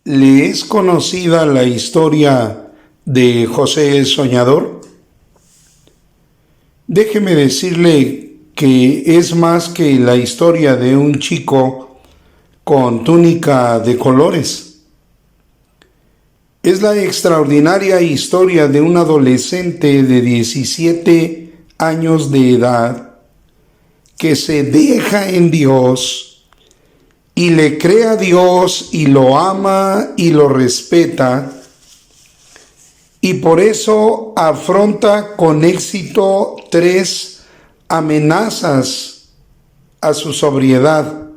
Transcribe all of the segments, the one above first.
¿Le es conocida la historia de José el Soñador? Déjeme decirle que es más que la historia de un chico con túnica de colores. Es la extraordinaria historia de un adolescente de 17 años de edad que se deja en Dios y le cree a Dios y lo ama y lo respeta, y por eso afronta con éxito 3 amenazas a su sobriedad.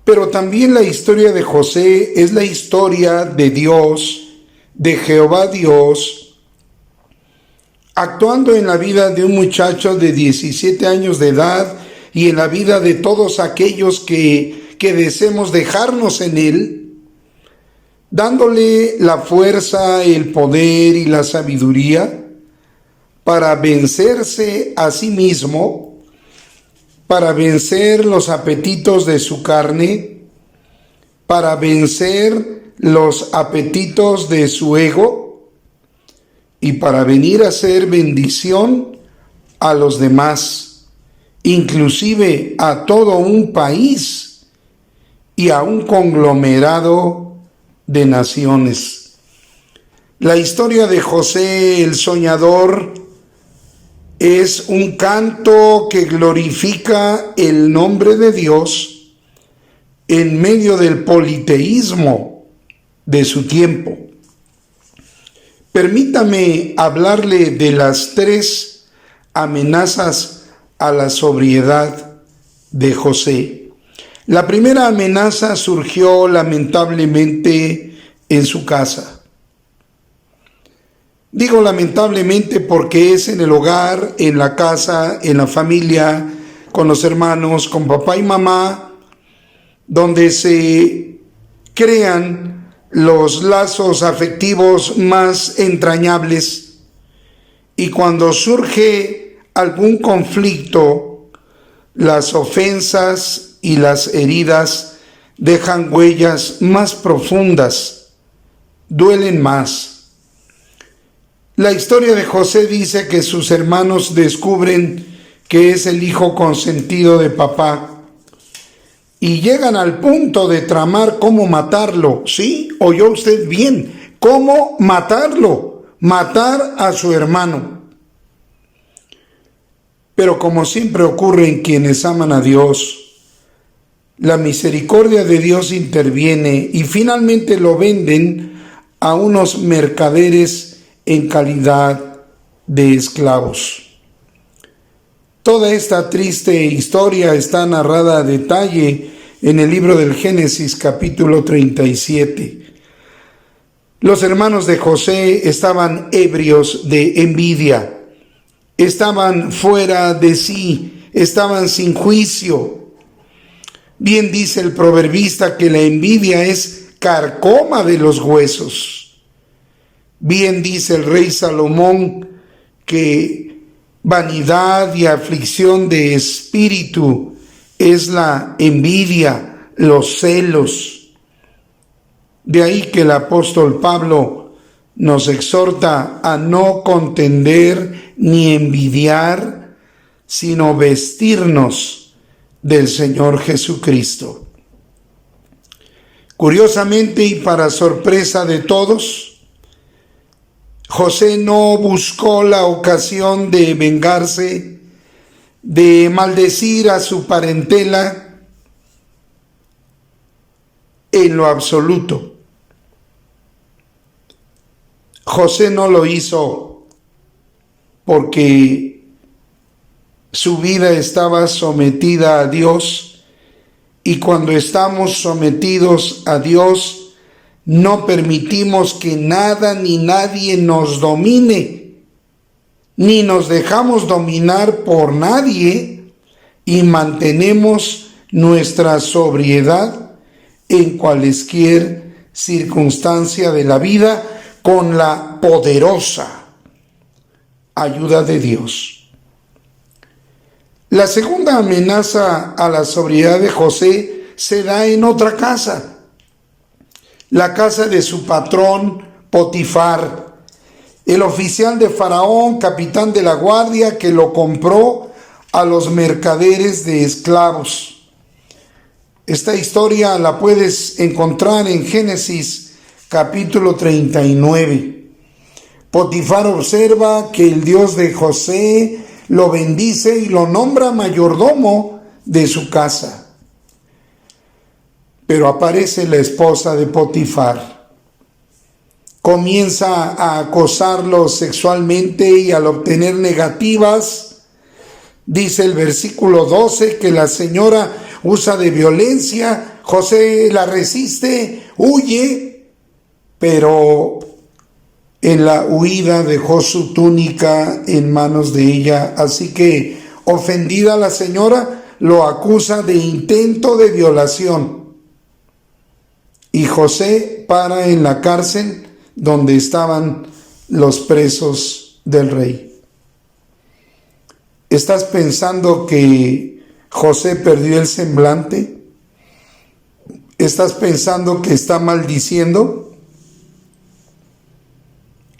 Pero también la historia de José es la historia de Dios, de Jehová Dios, actuando en la vida de un muchacho de 17 años de edad y en la vida de todos aquellos que deseemos dejarnos en Él, dándole la fuerza, el poder y la sabiduría para vencerse a sí mismo, para vencer los apetitos de su carne, para vencer los apetitos de su ego y para venir a ser bendición a los demás, inclusive a todo un país y a un conglomerado de naciones. La historia de José el Soñador es un canto que glorifica el nombre de Dios en medio del politeísmo de su tiempo. Permítame hablarle de las 3 amenazas a la sobriedad de José. La primera amenaza surgió lamentablemente en su casa. Digo lamentablemente porque es en el hogar, en la casa, en la familia, con los hermanos, con papá y mamá, donde se crean los lazos afectivos más entrañables. Y cuando surge algún conflicto, las ofensas y las heridas dejan huellas más profundas, duelen más. La historia de José dice que sus hermanos descubren que es el hijo consentido de papá y llegan al punto de tramar cómo matarlo. ¿Sí? ¿Oyó usted bien? ¿Cómo matarlo? Matar a su hermano. Pero como siempre ocurre en quienes aman a Dios, la misericordia de Dios interviene y finalmente lo venden a unos mercaderes en calidad de esclavos. Toda esta triste historia está narrada a detalle en el libro del Génesis, capítulo 37. Los hermanos de José estaban ebrios de envidia. Estaban fuera de sí, estaban sin juicio. Bien dice el proverbista que la envidia es carcoma de los huesos. Bien dice el rey Salomón que vanidad y aflicción de espíritu es la envidia, los celos. De ahí que el apóstol Pablo nos exhorta a no contender ni envidiar, sino vestirnos del Señor Jesucristo. Curiosamente y para sorpresa de todos, José no buscó la ocasión de vengarse, de maldecir a su parentela en lo absoluto. José no lo hizo porque su vida estaba sometida a Dios, y cuando estamos sometidos a Dios no permitimos que nada ni nadie nos domine, ni nos dejamos dominar por nadie, y mantenemos nuestra sobriedad en cualesquier circunstancia de la vida con la poderosa ayuda de Dios. La segunda amenaza a la sobriedad de José se da en otra casa. la casa de su patrón Potifar, el oficial de Faraón, capitán de la guardia, que lo compró a los mercaderes de esclavos. Esta historia la puedes encontrar en Génesis capítulo 39. Potifar observa que el Dios de José lo bendice y lo nombra mayordomo de su casa. Pero aparece la esposa de Potifar. Comienza a acosarlo sexualmente y al obtener negativas, dice el versículo 12 que la señora usa de violencia. José la resiste, huye, pero en la huida dejó su túnica en manos de ella. Así que, ofendida la señora, lo acusa de intento de violación. Y José para en la cárcel donde estaban los presos del rey. ¿Estás pensando que José perdió el semblante? ¿Estás pensando que está maldiciendo?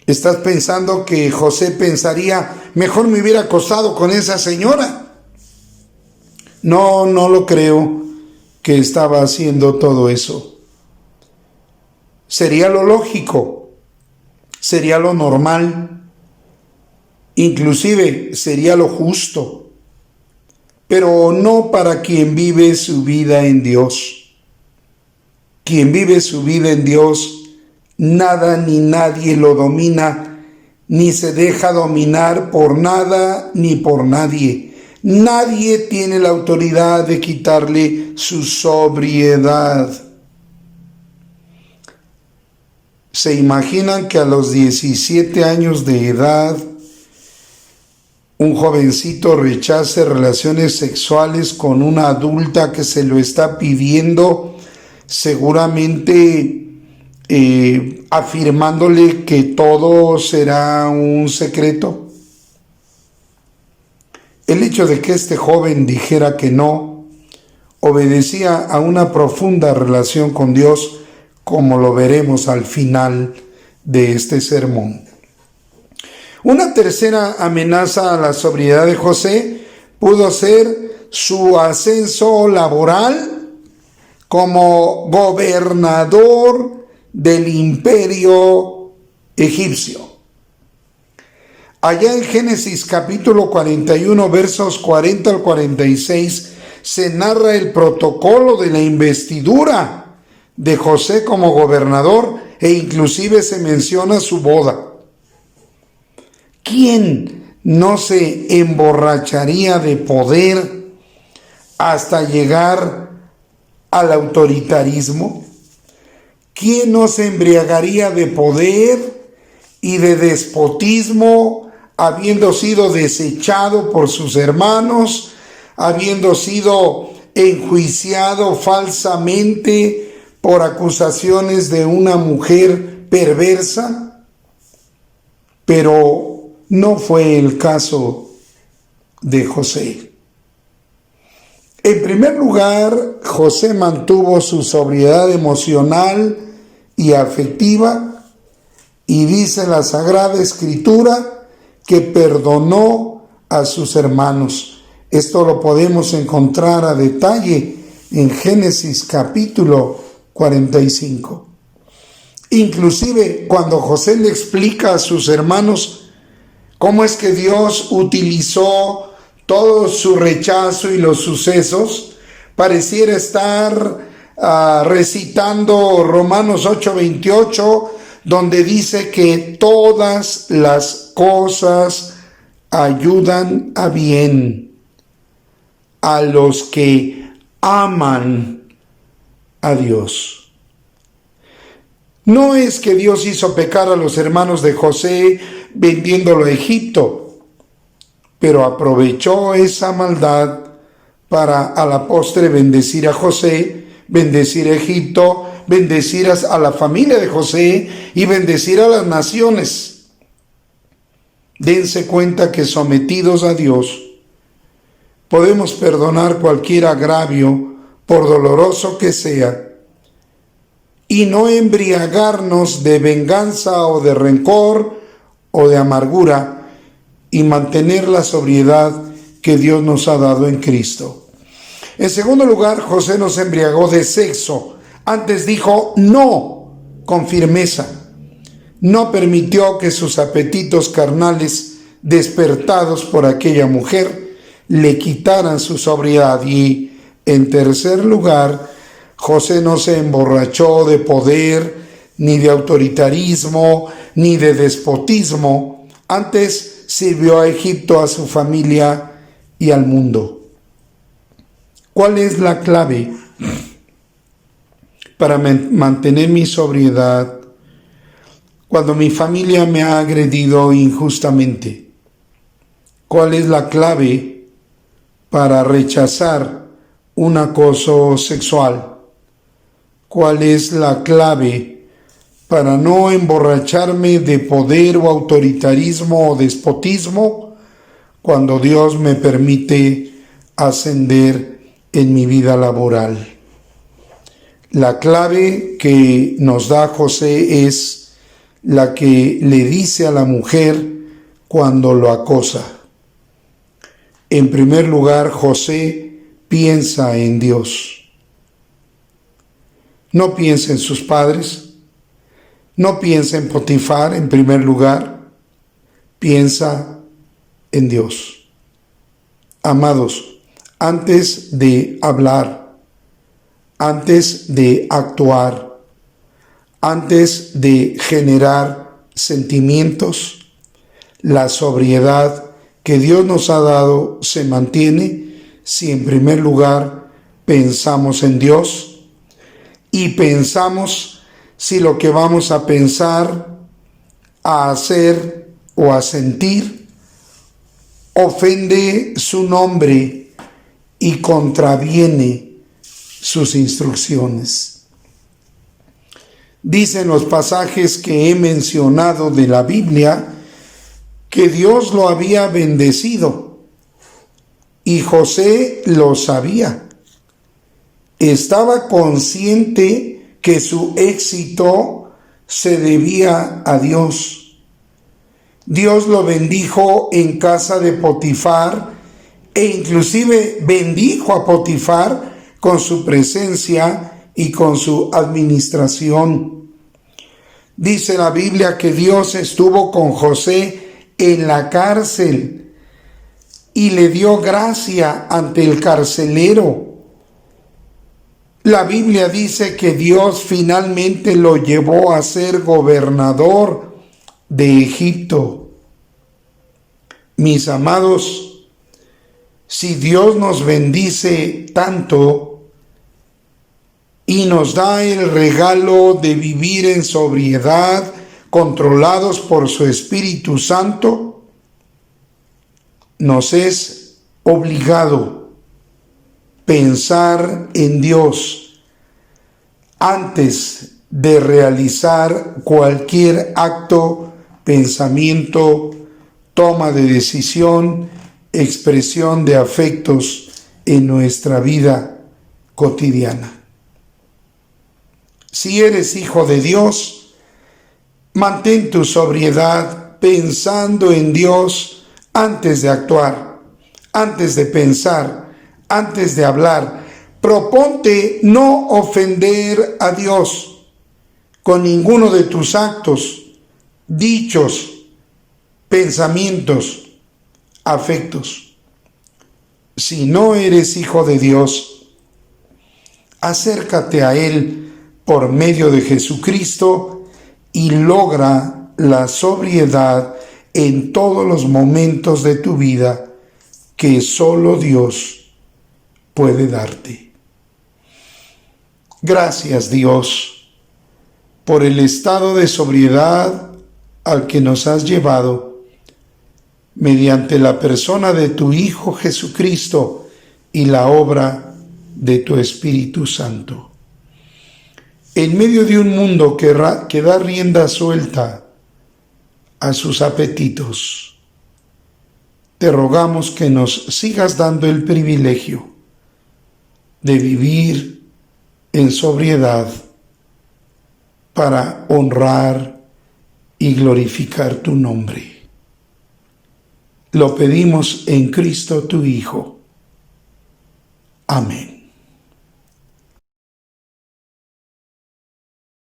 ¿Estás pensando que José pensaría, mejor me hubiera acostado con esa señora? No lo creo que estaba haciendo todo eso. Sería lo lógico. Sería lo normal, inclusive sería lo justo, pero no para quien vive su vida en Dios. Quien vive su vida en Dios, nada ni nadie lo domina, ni se deja dominar por nada ni por nadie. Nadie tiene la autoridad de quitarle su sobriedad. ¿Se imaginan que a los 17 años de edad un jovencito rechace relaciones sexuales con una adulta que se lo está pidiendo, seguramente afirmándole que todo será un secreto? El hecho de que este joven dijera que no obedecía a una profunda relación con Dios, como lo veremos al final de este sermón. Una tercera amenaza a la sobriedad de José pudo ser su ascenso laboral como gobernador del imperio egipcio. Allá en Génesis capítulo 41, versos 40 al 46, se narra el protocolo de la investidura de José como gobernador e inclusive se menciona su boda. ¿Quién no se emborracharía de poder hasta llegar al autoritarismo? ¿Quién no se embriagaría de poder y de despotismo, habiendo sido desechado por sus hermanos, habiendo sido enjuiciado falsamente por acusaciones de una mujer perversa? Pero no fue el caso de José. En primer lugar, José mantuvo su sobriedad emocional y afectiva, y dice la Sagrada Escritura que perdonó a sus hermanos. Esto lo podemos encontrar a detalle en Génesis capítulo 45. Inclusive cuando José le explica a sus hermanos cómo es que Dios utilizó todo su rechazo y los sucesos, pareciera estar recitando Romanos 8:28, donde dice que todas las cosas ayudan a bien a los que aman a Dios. No es que Dios hizo pecar a los hermanos de José vendiéndolo a Egipto, pero aprovechó esa maldad para a la postre bendecir a José, bendecir a Egipto, bendecir a la familia de José y bendecir a las naciones. Dense cuenta que sometidos a Dios podemos perdonar cualquier agravio, por doloroso que sea, y no embriagarnos de venganza o de rencor o de amargura, y mantener la sobriedad que Dios nos ha dado en Cristo. En segundo lugar, José no se embriagó de sexo. Antes dijo no con firmeza. No permitió que sus apetitos carnales, despertados por aquella mujer, le quitaran su sobriedad. Y en tercer lugar, José no se emborrachó de poder, ni de autoritarismo, ni de despotismo. Antes sirvió a Egipto, a su familia y al mundo. ¿Cuál es la clave para mantener mi sobriedad cuando mi familia me ha agredido injustamente? ¿Cuál es la clave para rechazar un acoso sexual? ¿Cuál es la clave para no emborracharme de poder o autoritarismo o despotismo cuando Dios me permite ascender en mi vida laboral? La clave que nos da José es la que le dice a la mujer cuando lo acosa. En primer lugar, José piensa en Dios. No piensa en sus padres, no piensa en Potifar en primer lugar, piensa en Dios. Amados, antes de hablar, antes de actuar, antes de generar sentimientos, la sobriedad que Dios nos ha dado se mantiene si en primer lugar pensamos en Dios y pensamos si lo que vamos a pensar, a hacer o a sentir ofende su nombre y contraviene sus instrucciones. Dicen los pasajes que he mencionado de la Biblia que Dios lo había bendecido y José lo sabía. Estaba consciente que su éxito se debía a Dios. Dios lo bendijo en casa de Potifar e inclusive bendijo a Potifar con su presencia y con su administración. Dice la Biblia que Dios estuvo con José en la cárcel y le dio gracia ante el carcelero. La Biblia dice que Dios finalmente lo llevó a ser gobernador de Egipto. Mis amados, si Dios nos bendice tanto y nos da el regalo de vivir en sobriedad, controlados por su Espíritu Santo, nos es obligado pensar en Dios antes de realizar cualquier acto, pensamiento, toma de decisión, expresión de afectos en nuestra vida cotidiana. Si eres hijo de Dios, mantén tu sobriedad pensando en Dios antes de actuar, antes de pensar, antes de hablar. Proponte no ofender a Dios con ninguno de tus actos, dichos, pensamientos, afectos. Si no eres hijo de Dios, acércate a Él por medio de Jesucristo y logra la sobriedad en todos los momentos de tu vida que solo Dios puede darte. Gracias, Dios, por el estado de sobriedad al que nos has llevado mediante la persona de tu Hijo Jesucristo y la obra de tu Espíritu Santo. En medio de un mundo que da rienda suelta a sus apetitos, te rogamos que nos sigas dando el privilegio de vivir en sobriedad para honrar y glorificar tu nombre. Lo pedimos en Cristo tu Hijo. Amén.